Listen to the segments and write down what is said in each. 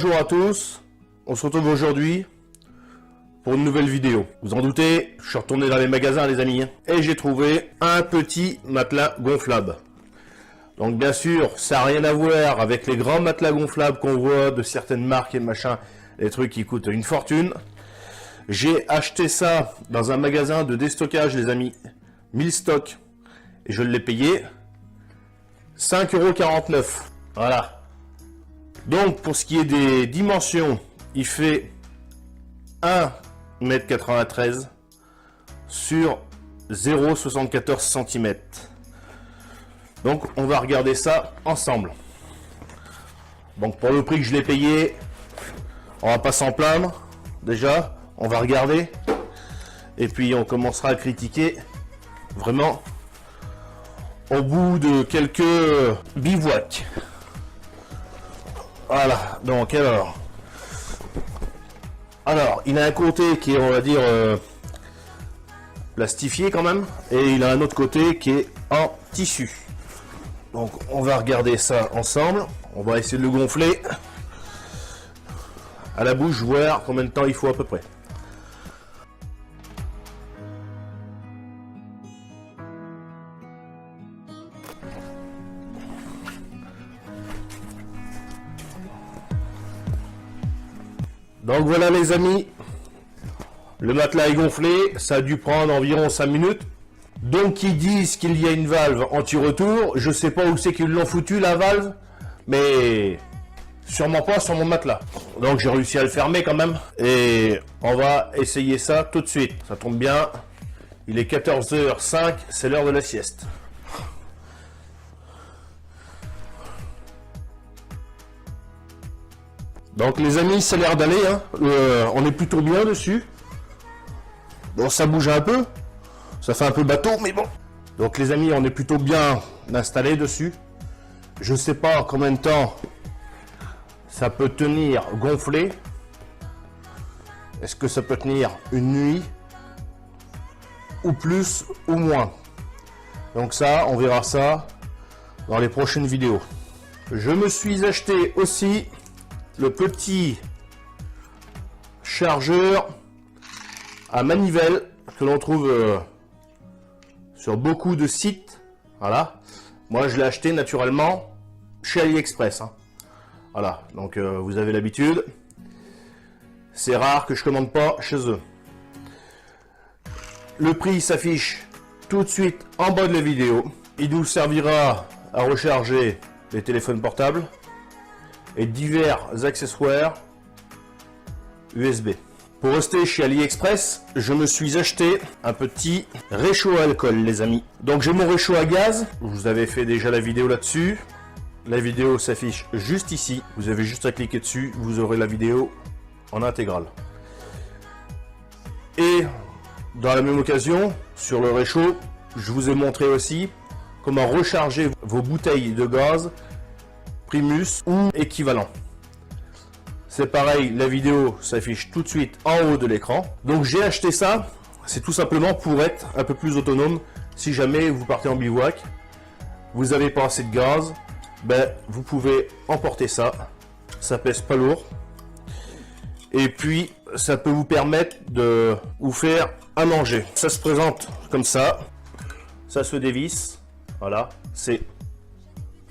bonjour à tous, on se retrouve aujourd'hui pour une nouvelle vidéo. Vous en doutez, je suis retourné dans les magasins les amis, et j'ai trouvé un petit matelas gonflable. Donc bien sûr, ça n'a rien à voir avec les grands matelas gonflables qu'on voit de certaines marques et machin, les trucs qui coûtent une fortune. J'ai acheté ça dans un magasin de déstockage les amis, 1000 stocks, et je l'ai payé 5,49 €. Voilà. Donc pour ce qui est des dimensions, il fait 1,93 m sur 0,74 cm. Donc on va regarder ça ensemble. Donc pour le prix que je l'ai payé, on va pas s'en plaindre. Déjà, on va regarder. Et puis on commencera à critiquer vraiment au bout de quelques bivouacs. Voilà, donc alors, il a un côté qui est, on va dire, plastifié quand même, et il a un autre côté qui est en tissu. Donc, on va regarder ça ensemble. On va essayer de le gonfler à la bouche, voir combien de temps il faut à peu près. Donc voilà les amis, le matelas est gonflé, ça a dû prendre environ 5 minutes. Donc ils disent qu'il y a une valve anti-retour, je sais pas où c'est qu'ils l'ont foutu la valve, mais sûrement pas sur mon matelas. Donc j'ai réussi à le fermer quand même, et on va essayer ça tout de suite. Ça tombe bien, il est 14h05, c'est l'heure de la sieste. Donc les amis, ça a l'air d'aller, hein. On est plutôt bien dessus. Bon, ça bouge un peu, ça fait un peu bateau, mais bon. Donc les amis, on est plutôt bien installé dessus. Je sais pas combien de temps ça peut tenir gonflé. Est-ce que ça peut tenir une nuit ou plus ou moins? Donc ça, on verra ça dans les prochaines vidéos. Je me suis acheté aussi le petit chargeur à manivelle que l'on trouve sur beaucoup de sites. Voilà, moi je l'ai acheté naturellement chez AliExpress, hein. Voilà, donc vous avez l'habitude, c'est rare que je commande pas chez eux. Le prix s'affiche tout de suite en bas de la vidéo. Il nous servira à recharger les téléphones portables et divers accessoires USB. Pour rester chez AliExpress, je me suis acheté un petit réchaud à alcool les amis. Donc j'ai mon réchaud à gaz, je vous avais fait déjà la vidéo là-dessus. La vidéo s'affiche juste ici, vous avez juste à cliquer dessus, vous aurez la vidéo en intégrale. Et dans la même occasion, sur le réchaud, je vous ai montré aussi comment recharger vos bouteilles de gaz Primus ou équivalent. C'est pareil, la vidéo s'affiche tout de suite en haut de l'écran. Donc j'ai acheté ça, c'est tout simplement pour être un peu plus autonome. Si jamais vous partez en bivouac, vous n'avez pas assez de gaz, ben vous pouvez emporter ça. Ça pèse pas lourd. Et puis ça peut vous permettre de vous faire à manger. Ça se présente comme ça se dévisse. Voilà, c'est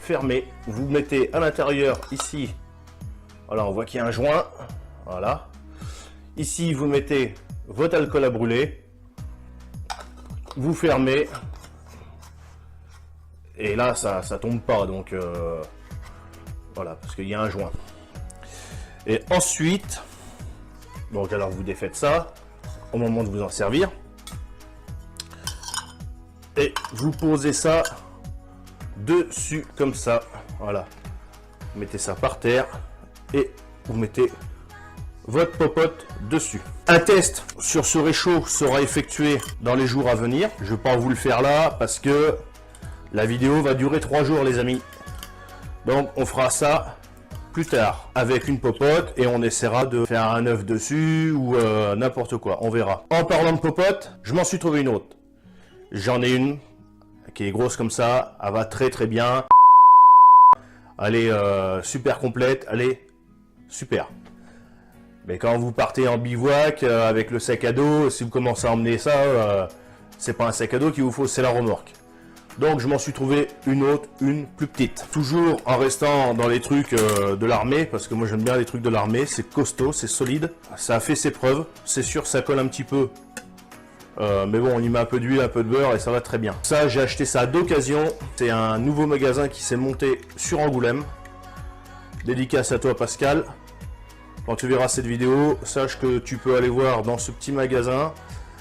fermé, vous mettez à l'intérieur ici, voilà, on voit qu'il y a un joint, voilà, ici vous mettez votre alcool à brûler, vous fermez, et là ça tombe pas, donc voilà, parce qu'il y a un joint. Et ensuite, donc alors vous défaites ça au moment de vous en servir, et vous posez ça dessus comme ça, voilà, vous mettez ça par terre et vous mettez votre popote dessus. Un test sur ce réchaud sera effectué dans les jours à venir. Je ne vais pas vous le faire là parce que la vidéo va durer 3 jours les amis, donc on fera ça plus tard avec une popote et on essaiera de faire un œuf dessus ou n'importe quoi, on verra. En parlant de popote, je m'en suis trouvé une autre. J'en ai une qui est grosse comme ça, elle va très très bien, elle est super complète, elle est super. Mais quand vous partez en bivouac avec le sac à dos, si vous commencez à emmener ça, c'est pas un sac à dos qu'il vous faut, c'est la remorque. Donc je m'en suis trouvé une autre, une plus petite. Toujours en restant dans les trucs de l'armée, parce que moi j'aime bien les trucs de l'armée, c'est costaud, c'est solide, ça a fait ses preuves, c'est sûr ça colle un petit peu. Mais bon, on y met un peu d'huile, un peu de beurre et ça va très bien. Ça, j'ai acheté ça d'occasion. C'est un nouveau magasin qui s'est monté sur Angoulême. Dédicace à toi Pascal. Quand tu verras cette vidéo, sache que tu peux aller voir dans ce petit magasin.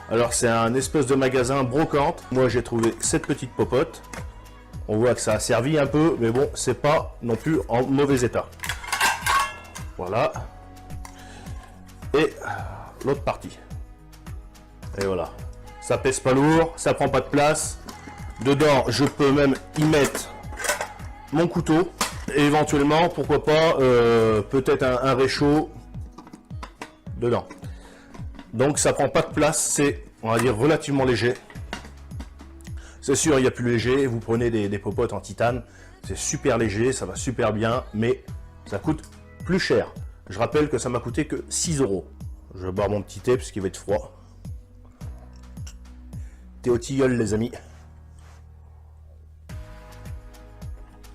Alors c'est un espèce de magasin brocante. Moi j'ai trouvé cette petite popote. On voit que ça a servi un peu, mais bon, c'est pas non plus en mauvais état. Voilà. Et l'autre partie. Et voilà. Ça pèse pas lourd, ça prend pas de place. Dedans, je peux même y mettre mon couteau. Et éventuellement, pourquoi pas, peut-être un réchaud dedans. Donc ça prend pas de place, c'est, on va dire, relativement léger. C'est sûr, il y a plus léger, vous prenez des popotes en titane, c'est super léger, ça va super bien, mais ça coûte plus cher. Je rappelle que ça m'a coûté que 6 €. Je vais boire mon petit thé parce qu'il va être froid. Thé au tilleul, les amis.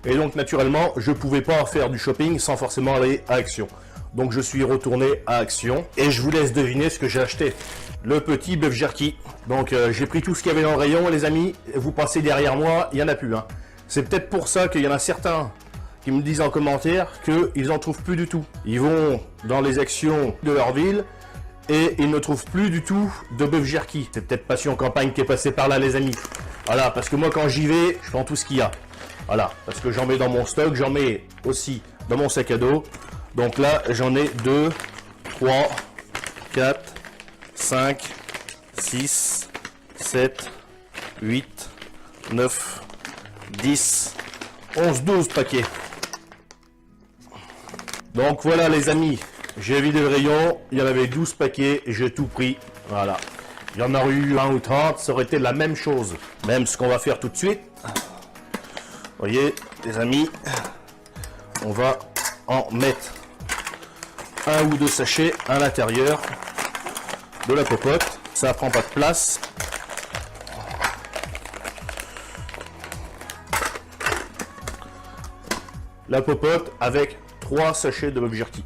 Et donc naturellement, je pouvais pas faire du shopping sans forcément aller à Action. Donc je suis retourné à Action et je vous laisse deviner ce que j'ai acheté. Le petit bœuf jerky. Donc j'ai pris tout ce qu'il y avait dans le rayon, les amis. Vous passez derrière moi, il n'y en a plus. Hein. C'est peut-être pour ça qu'il y en a certains qui me disent en commentaire qu'ils n'en trouvent plus du tout. Ils vont dans les Actions de leur ville et ils ne trouvent plus du tout de bœuf jerky. C'est peut-être Passion Campagne qui est passé par là, les amis. Voilà, parce que moi quand j'y vais, je prends tout ce qu'il y a. Voilà, parce que j'en mets dans mon stock, j'en mets aussi dans mon sac à dos. Donc là, j'en ai 2, 3, 4, 5, 6, 7, 8, 9, 10, 11, 12 paquets. Donc voilà les amis, j'ai vidé le rayon, il y en avait 12 paquets, j'ai tout pris. Voilà, il y en aurait eu 20 ou 30, ça aurait été la même chose. Même ce qu'on va faire tout de suite. Vous voyez les amis, on va en mettre un ou deux sachets à l'intérieur de la popote. Ça prend pas de place. La popote avec 3 sachets de bœuf jerky.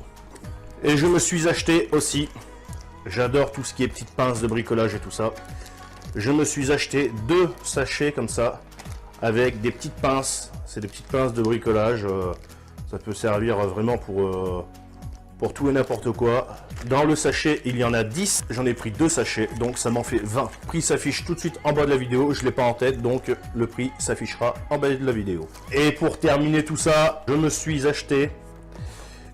Et je me suis acheté aussi, j'adore tout ce qui est petites pinces de bricolage et tout ça. Je me suis acheté 2 sachets comme ça avec des petites pinces. C'est des petites pinces de bricolage. Ça peut servir vraiment pour tout et n'importe quoi. Dans le sachet, il y en a 10. J'en ai pris 2 sachets, donc ça m'en fait 20. Le prix s'affiche tout de suite en bas de la vidéo. Je ne l'ai pas en tête, donc le prix s'affichera en bas de la vidéo. Et pour terminer tout ça, je me suis acheté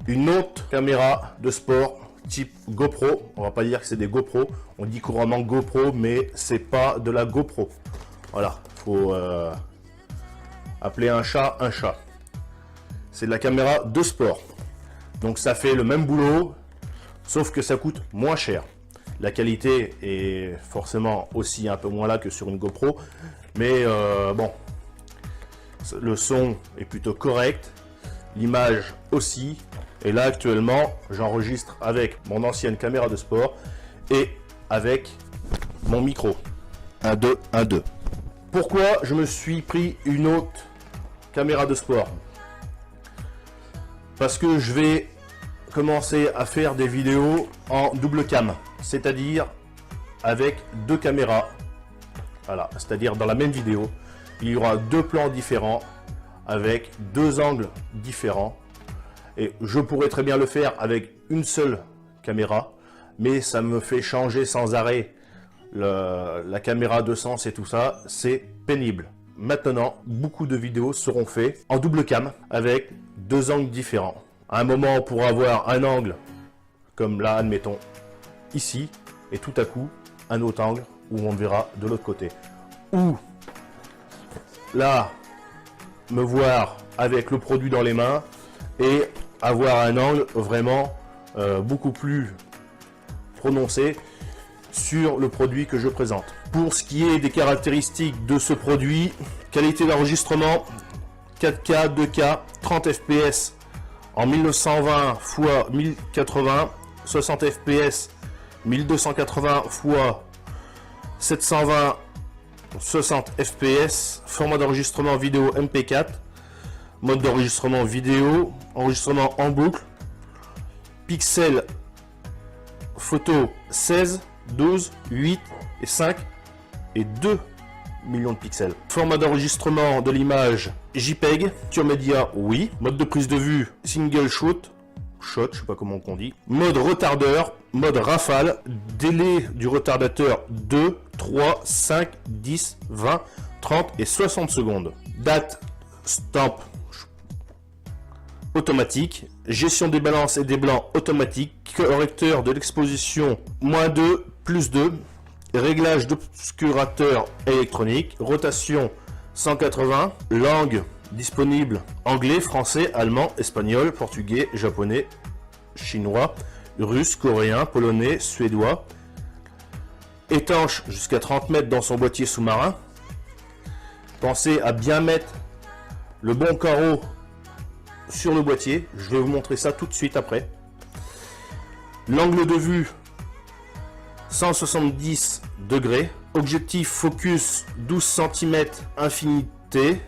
une autre caméra de sport type GoPro. On va pas dire que c'est des GoPro. On dit couramment GoPro, mais c'est pas de la GoPro. Voilà, faut appeler un chat un chat. C'est de la caméra de sport. Donc ça fait le même boulot, sauf que ça coûte moins cher. La qualité est forcément aussi un peu moins là que sur une GoPro. Mais bon, le son est plutôt correct. L'image aussi. Et là actuellement, j'enregistre avec mon ancienne caméra de sport et avec mon micro. 1, 2, 1, 2. Pourquoi je me suis pris une autre caméra de sport? Parce que je vais commencer à faire des vidéos en double cam, c'est-à-dire avec 2 caméras. Voilà, c'est-à-dire dans la même vidéo, il y aura 2 plans différents avec 2 angles différents. Et je pourrais très bien le faire avec une seule caméra, mais ça me fait changer sans arrêt la caméra de sens et tout ça, c'est pénible. Maintenant, beaucoup de vidéos seront faites en double cam avec 2 angles différents. À un moment, on pourra avoir un angle, comme là, admettons, ici, et tout à coup, un autre angle où on verra de l'autre côté. Ou là, me voir avec le produit dans les mains et avoir un angle vraiment beaucoup plus prononcé sur le produit que je présente. Pour ce qui est des caractéristiques de ce produit, qualité d'enregistrement 4K, 2K, 30 fps en 1920 x 1080, 60 fps, 1280 x 720, 60 fps, format d'enregistrement vidéo MP4, mode d'enregistrement vidéo, enregistrement en boucle, pixels photo 16, 12, 8 et 5 et 2 millions de pixels. Format d'enregistrement de l'image JPEG, sur média oui, mode de prise de vue single shot, je sais pas comment on dit, mode retardeur, mode rafale, délai du retardateur 2, 3, 5, 10, 20, 30 et 60 secondes. Date stamp automatique, gestion des balances et des blancs automatique, correcteur de l'exposition -2, +2, réglage d'obscurateur électronique, rotation 180, langue disponible anglais, français, allemand, espagnol, portugais, japonais, chinois, russe, coréen, polonais, suédois, étanche jusqu'à 30 mètres dans son boîtier sous-marin. Pensez à bien mettre le bon carreau sur le boîtier, je vais vous montrer ça tout de suite après. L'angle de vue 170 degrés, objectif focus 12 cm infinité,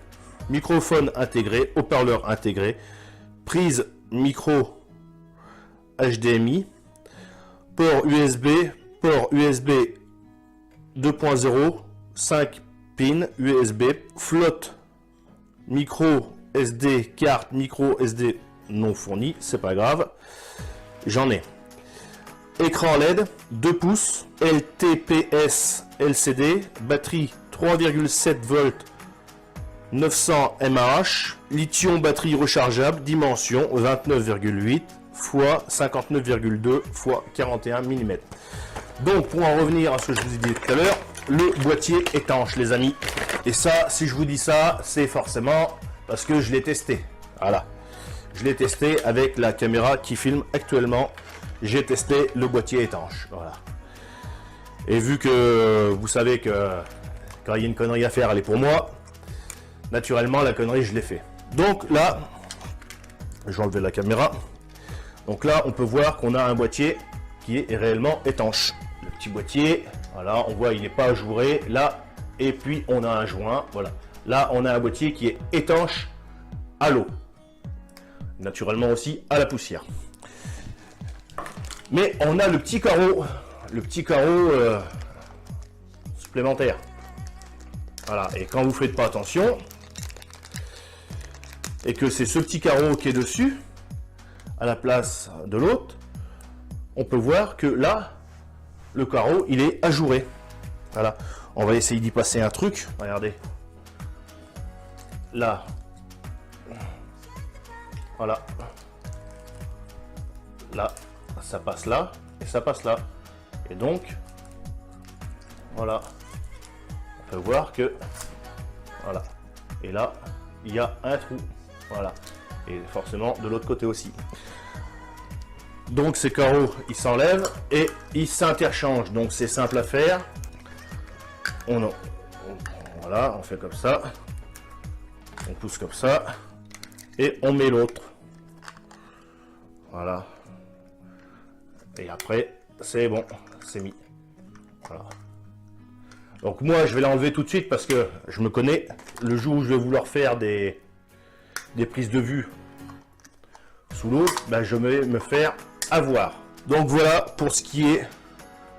microphone intégré, haut-parleur intégré, prise micro HDMI, port USB 2.0, 5 pins USB, flotte micro SD, carte micro SD non fournie, c'est pas grave, j'en ai. Écran LED 2 pouces, LTPS LCD, batterie 3,7 volts 900 mAh, lithium batterie rechargeable, dimension 29,8 x 59,2 x 41 mm. Donc pour en revenir à ce que je vous ai dit tout à l'heure, le boîtier étanche les amis. Et ça, si je vous dis ça, c'est forcément parce que je l'ai testé. Voilà. Je l'ai testé avec la caméra qui filme actuellement. J'ai testé le boîtier étanche. Voilà. Et vu que vous savez que quand il y a une connerie à faire, elle est pour moi. Naturellement, la connerie, je l'ai fait. Donc là, je vais enlever la caméra. Donc là, on peut voir qu'on a un boîtier qui est réellement étanche. Le petit boîtier, voilà, on voit il n'est pas ajouré. Là, et puis on a un joint. Voilà. Là, on a un boîtier qui est étanche à l'eau. Naturellement aussi à la poussière. Mais on a le petit carreau supplémentaire. Voilà, et quand vous faites pas attention, et que c'est ce petit carreau qui est dessus, à la place de l'autre, on peut voir que là, le carreau, il est ajouré. Voilà, on va essayer d'y passer un truc, regardez. Là, voilà. Là, ça passe là, et ça passe là. Et donc, voilà. On peut voir que, voilà. Et là, il y a un trou. Voilà. Et forcément, de l'autre côté aussi. Donc, ces carreaux, ils s'enlèvent et ils s'interchangent. Donc, c'est simple à faire. Voilà, on fait comme ça. On pousse comme ça. Et on met l'autre. Voilà. Et après, c'est bon, c'est mis. Voilà. Donc moi, je vais l'enlever tout de suite parce que je me connais. Le jour où je vais vouloir faire des prises de vue sous l'eau, ben, je vais me faire avoir. Donc voilà pour ce qui est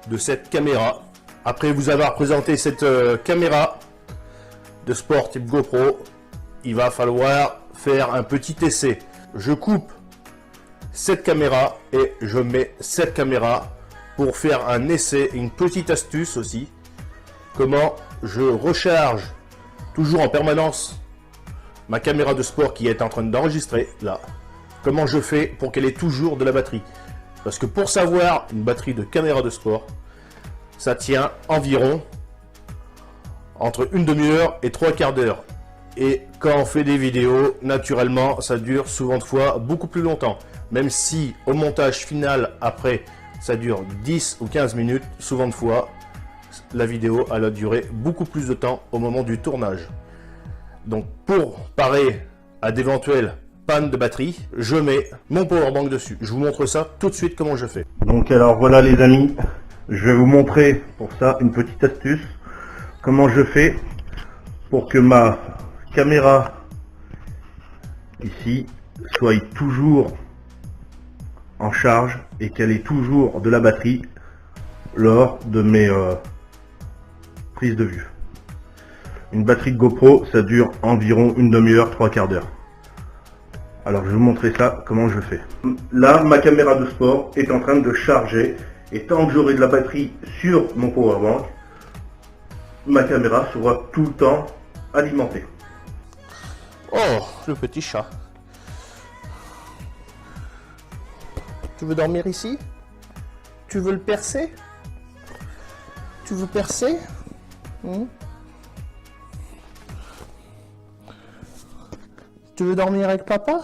de cette caméra. Après vous avoir présenté cette caméra de sport type GoPro, il va falloir faire un petit essai. Je coupe cette caméra et je mets cette caméra pour faire un essai, une petite astuce aussi. Comment je recharge toujours en permanence ma caméra de sport qui est en train d'enregistrer là. Comment je fais pour qu'elle ait toujours de la batterie? Parce que pour savoir une batterie de caméra de sport, ça tient environ entre une demi-heure et 3/4 d'heure. Et quand on fait des vidéos, naturellement, ça dure souvent de fois beaucoup plus longtemps. Même si au montage final, après, ça dure 10 ou 15 minutes, souvent de fois, la vidéo elle a duré beaucoup plus de temps au moment du tournage. Donc pour parer à d'éventuels panne de batterie, je mets mon powerbank dessus. Je vous montre ça tout de suite comment je fais. Donc alors voilà les amis, je vais vous montrer pour ça une petite astuce. Comment je fais pour que ma caméra ici soit toujours en charge et qu'elle ait toujours de la batterie lors de mes prises de vue. Une batterie de GoPro, ça dure environ une demi-heure, trois quarts d'heure. Alors je vais vous montrer ça, comment je fais. Là, ma caméra de sport est en train de charger et tant que j'aurai de la batterie sur mon powerbank, ma caméra sera tout le temps alimentée. Oh, le petit chat. Tu veux dormir ici? Tu veux le percer? Tu veux percer? Tu veux dormir avec papa?